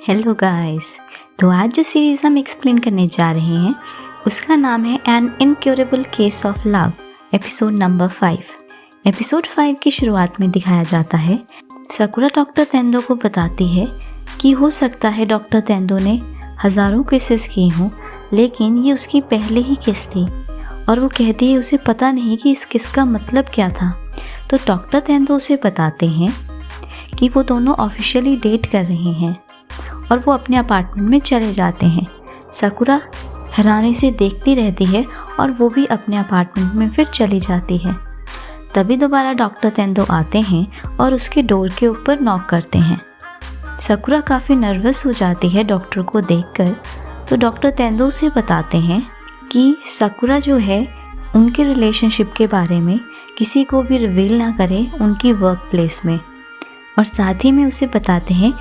Hello guys. तो आज जो सीरीज़ हम एक्सप्लेन करने जा रहे हैं उसका नाम है an incurable case of love, episode number 5। Episode 5 की शुरुआत में दिखाया जाता है साकुरा डॉक्टर तेंदो को बताती है कि हो सकता है डॉक्टर तेंदो ने हज़ारों केसेस किए हों, लेकिन ये उसकी पहले ही केस थी और वो कहती है उसे पता नहीं कि इस केस का मतलब क्या था। तो डॉक्टर तेंदो उसे बताते हैं कि वो दोनों ऑफिशियली डेट कर रहे हैं और वो अपने अपार्टमेंट में चले जाते हैं। साकुरा हैरानी से देखती रहती है और वो भी अपने अपार्टमेंट में फिर चली जाती है। तभी दोबारा डॉक्टर तेंदो आते हैं और उसके डोर के ऊपर नॉक करते हैं। साकुरा काफ़ी नर्वस हो जाती है डॉक्टर को देखकर। तो डॉक्टर तेंदो उसे बताते हैं कि साकुरा जो है उनके रिलेशनशिप के बारे में किसी को भी रिवील ना करे उनकी वर्क प्लेस में, और साथ ही में उसे बताते हैं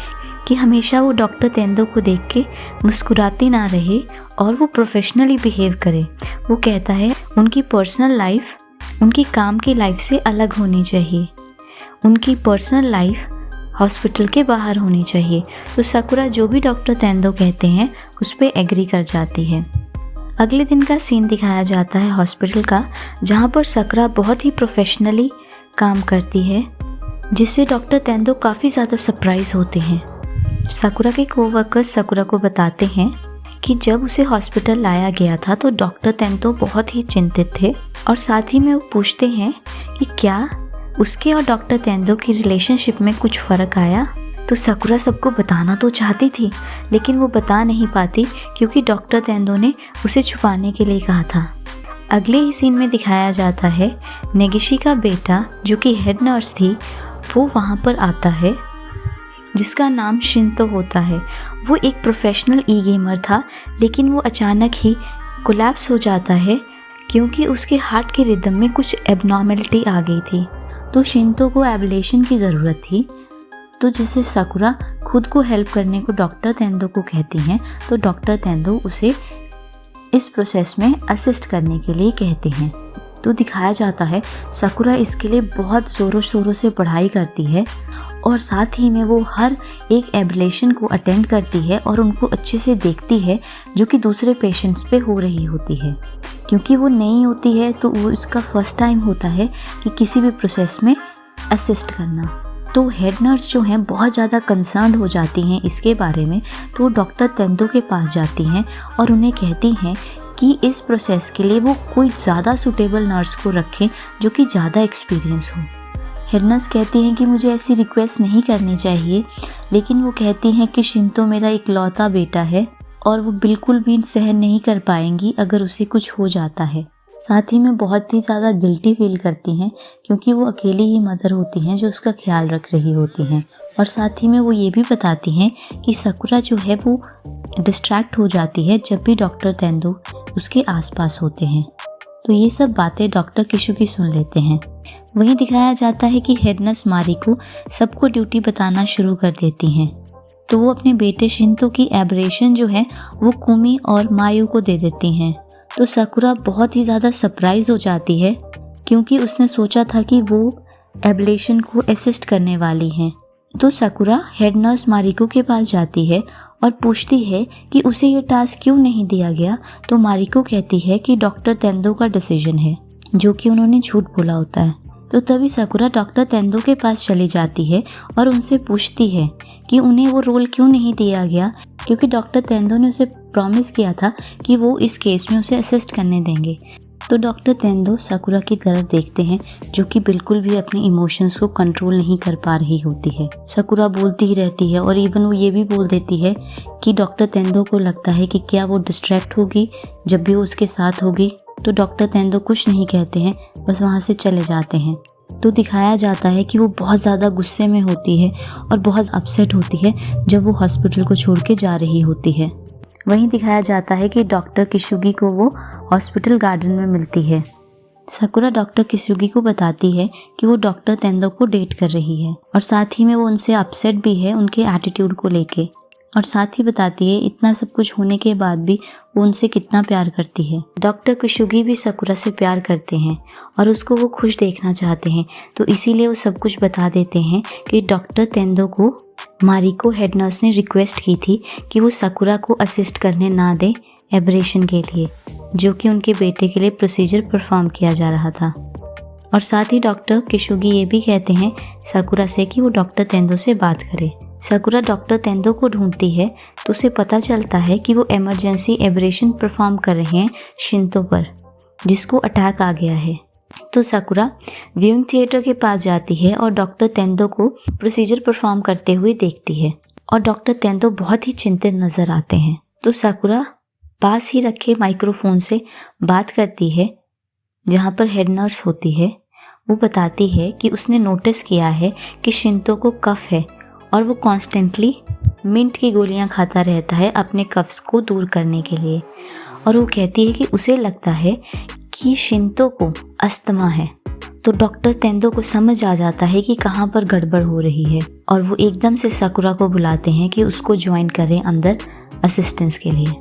कि हमेशा वो डॉक्टर तेंदो को देख के मुस्कुराती ना रहे और वो प्रोफेशनली बिहेव करे। वो कहता है उनकी पर्सनल लाइफ उनकी काम की लाइफ से अलग होनी चाहिए, उनकी पर्सनल लाइफ हॉस्पिटल के बाहर होनी चाहिए। तो साकुरा जो भी डॉक्टर तेंदो कहते हैं उस पर एग्री कर जाती है। अगले दिन का सीन दिखाया जाता है हॉस्पिटल का, जहाँ पर साकुरा बहुत ही प्रोफेशनली काम करती है, जिससे डॉक्टर तेंदो काफ़ी ज़्यादा सरप्राइज़ होते हैं। साकुरा के कोवर्कर्स साकुरा को बताते हैं कि जब उसे हॉस्पिटल लाया गया था तो डॉक्टर तेंदो बहुत ही चिंतित थे, और साथ ही में वो पूछते हैं कि क्या उसके और डॉक्टर तेंदो की रिलेशनशिप में कुछ फ़र्क आया। तो साकुरा सबको बताना तो चाहती थी, लेकिन वो बता नहीं पाती क्योंकि डॉक्टर तेंदो ने उसे छुपाने के लिए कहा था। अगले ही सीन में दिखाया जाता है नेगिशी का बेटा जो कि हेड नर्स थी, वो वहाँ पर आता है, जिसका नाम शिंतो होता है। वो एक प्रोफेशनल ई गेमर था, लेकिन वो अचानक ही कोलैप्स हो जाता है क्योंकि उसके हार्ट के रिदम में कुछ एबनॉर्मेलिटी आ गई थी। तो शिंतो को एब्लेशन की ज़रूरत थी, तो जिससे साकुरा खुद को हेल्प करने को डॉक्टर तेंदो को कहती हैं। तो डॉक्टर तेंदो उसे इस प्रोसेस में असिस्ट करने के लिए कहते हैं। तो दिखाया जाता है साकुरा इसके लिए बहुत ज़ोरों शोरों से पढ़ाई करती है और साथ ही में वो हर एक एब्लेशन को अटेंड करती है और उनको अच्छे से देखती है जो कि दूसरे पेशेंट्स पे हो रही होती है। क्योंकि वो नई होती है तो वो इसका फर्स्ट टाइम होता है कि किसी भी प्रोसेस में असिस्ट करना। तो हेड नर्स जो हैं बहुत ज़्यादा कंसर्न्ड हो जाती हैं इसके बारे में। तो वो डॉक्टर तेंदो के पास जाती हैं और उन्हें कहती हैं कि इस प्रोसेस के लिए वो कोई ज़्यादा सूटेबल नर्स को रखें जो कि ज़्यादा एक्सपीरियंस हो। हेड नर्स कहती हैं कि मुझे ऐसी रिक्वेस्ट नहीं करनी चाहिए, लेकिन वो कहती हैं कि शिंतो मेरा इकलौता बेटा है और वो बिल्कुल भी सहन नहीं कर पाएंगी अगर उसे कुछ हो जाता है। साथ ही में बहुत ही ज़्यादा गिल्टी फील करती हैं क्योंकि वो अकेली ही मदर होती हैं जो उसका ख्याल रख रही होती हैं। और साथ ही में वो ये भी बताती हैं कि साकुरा जो है वो डिस्ट्रैक्ट हो जाती है जब भी डॉक्टर तेंदो उसके आसपास होते हैं। तो ये सब बातें डॉक्टर किशुगी सुन लेते हैं। वहीं दिखाया जाता है कि हेड नर्स मारिको सबको ड्यूटी बताना शुरू कर देती हैं। तो वो अपने बेटे शिंतो की एब्रेशन जो है वो कुमी और मायू को दे देती हैं। तो साकुरा बहुत ही ज़्यादा सरप्राइज हो जाती है क्योंकि उसने सोचा था कि वो एब्लेशन को असिस्ट करने वाली हैं। तो साकुरा हेड नर्स मारिको के पास जाती है और पूछती है कि उसे ये टास्क क्यों नहीं दिया गया। तो मारिको कहती है कि डॉक्टर तेंदो का डिसीजन है, जो कि उन्होंने झूठ बोला होता है। तो तभी साकुरा डॉक्टर तेंदो के पास चली जाती है और उनसे पूछती है कि उन्हें वो रोल क्यों नहीं दिया गया, क्योंकि डॉक्टर तेंदो ने उसे प्रॉमिस किया था कि वो इस केस में उसे असिस्ट करने देंगे। तो डॉक्टर तेंदो साकुरा की तरफ देखते हैं जो कि बिल्कुल भी अपने इमोशंस को कंट्रोल नहीं कर पा रही होती है। साकुरा बोलती ही रहती है और इवन वो ये भी बोल देती है कि डॉक्टर तेंदो को लगता है कि क्या वो डिस्ट्रैक्ट होगी जब भी वो उसके साथ होगी। तो डॉक्टर तेंदो कुछ नहीं कहते हैं, बस वहाँ से चले जाते हैं। तो दिखाया जाता है कि वो बहुत ज़्यादा गुस्से में होती है और बहुत अपसेट होती है जब वो हॉस्पिटल को छोड़ के जा रही होती है। वहीं दिखाया जाता है कि डॉक्टर किशुगी को वो हॉस्पिटल गार्डन में मिलती है। साकुरा डॉक्टर किशुगी को बताती है कि वो डॉक्टर तेंदो को डेट कर रही है और साथ ही में वो उनसे अपसेट भी है उनके एटीट्यूड को लेके। और साथ ही बताती है इतना सब कुछ होने के बाद भी वो उनसे कितना प्यार करती है। डॉक्टर कुशुगी भी साकुरा से प्यार करते हैं और उसको वो खुश देखना चाहते हैं, तो इसीलिए वो सब कुछ बता देते हैं कि डॉक्टर तेंदो को मारिको हेड नर्स ने रिक्वेस्ट की थी कि वो साकुरा को असिस्ट करने ना दे एब्रेशन के लिए, जो कि उनके बेटे के लिए प्रोसीजर परफॉर्म किया जा रहा था। और साथ ही डॉक्टर कुशुगी ये भी कहते हैं साकुरा से कि वो डॉक्टर तेंदो से बात करे। साकुरा डॉक्टर तेंदो को ढूंढती है तो उसे पता चलता है कि वो इमरजेंसी एब्रेशन परफॉर्म कर रहे हैं शिंतो पर, जिसको अटैक आ गया है। तो साकुरा व्यूइंग थिएटर के पास जाती है और डॉक्टर तेंदो को प्रोसीजर परफॉर्म करते हुए देखती है और डॉक्टर तेंदो बहुत ही चिंतित नजर आते हैं। तो साकुरा पास ही रखे माइक्रोफोन से बात करती है जहाँ पर हेड नर्स होती है। वो बताती है कि उसने नोटिस किया है कि शिंतो को कफ है और वो कॉन्स्टेंटली मिंट की गोलियां खाता रहता है अपने कफ्स को दूर करने के लिए। और वो कहती है कि उसे लगता है कि शिंतो को अस्थमा है। तो डॉक्टर तेंदो को समझ आ जाता है कि कहाँ पर गड़बड़ हो रही है और वो एकदम से साकुरा को बुलाते हैं कि उसको ज्वाइन करें अंदर असिस्टेंस के लिए।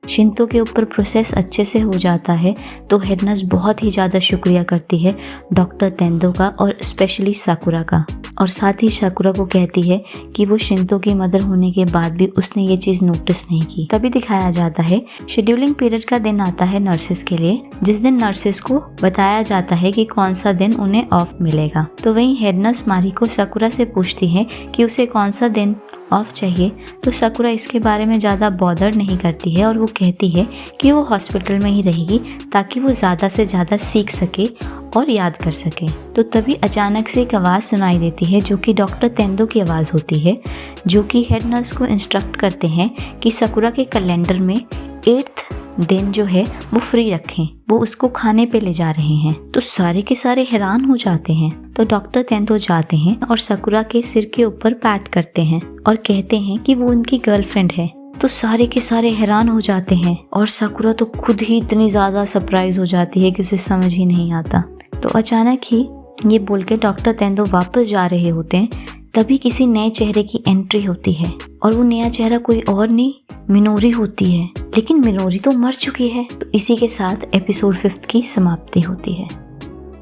शिंतो के ऊपर प्रोसेस अच्छे से हो जाता है तो हेड नर्स बहुत ही ज़्यादा शुक्रिया करती है डॉक्टर तेंदो का और स्पेशली साकुरा का। और साथ ही साकुरा को कहती है कि वो शिंतो की मदर होने के बाद भी उसने ये चीज़ नोटिस नहीं की। तभी दिखाया जाता है शेड्यूलिंग पीरियड का दिन आता है नर्सेस के लिए, जिस दिन नर्सेस को बताया जाता है कि कौन सा दिन उन्हें ऑफ मिलेगा। तो वहीं हेड नर्स मारिको साकुरा से पूछती है कि उसे कौन सा दिन ऑफ चाहिए, तो साकुरा इसके बारे में ज़्यादा बॉदर नहीं करती है और वो कहती है कि वो हॉस्पिटल में ही रहेगी ताकि वो ज़्यादा से ज़्यादा सीख सके और याद कर सके। तो तभी अचानक से एक आवाज़ सुनाई देती है जो कि डॉक्टर तेंदो की आवाज़ होती है, जो कि हेड नर्स को इंस्ट्रक्ट करते हैं कि साकुरा के कैलेंडर में 8th दिन जो है वो फ्री रखें, वो उसको खाने पे ले जा रहे हैं। तो सारे के सारे हैरान हो जाते हैं। तो डॉक्टर तेंदो जाते हैं और साकुरा के सिर के ऊपर पैट करते हैं और कहते हैं कि वो उनकी गर्लफ्रेंड है। तो सारे के सारे हैरान हो जाते हैं और साकुरा तो खुद ही इतनी ज़्यादा सरप्राइज हो जाती है कि उसे समझ ही नहीं आता। तो अचानक ही ये बोल के डॉक्टर तेंदो वापस जा रहे होते हैं, तभी किसी नए चेहरे की एंट्री होती है और वो नया चेहरा कोई और नहीं मिनोरी होती है। लेकिन मिनोरी तो मर चुकी है। तो इसी के साथ एपिसोड 5 की समाप्ति होती है।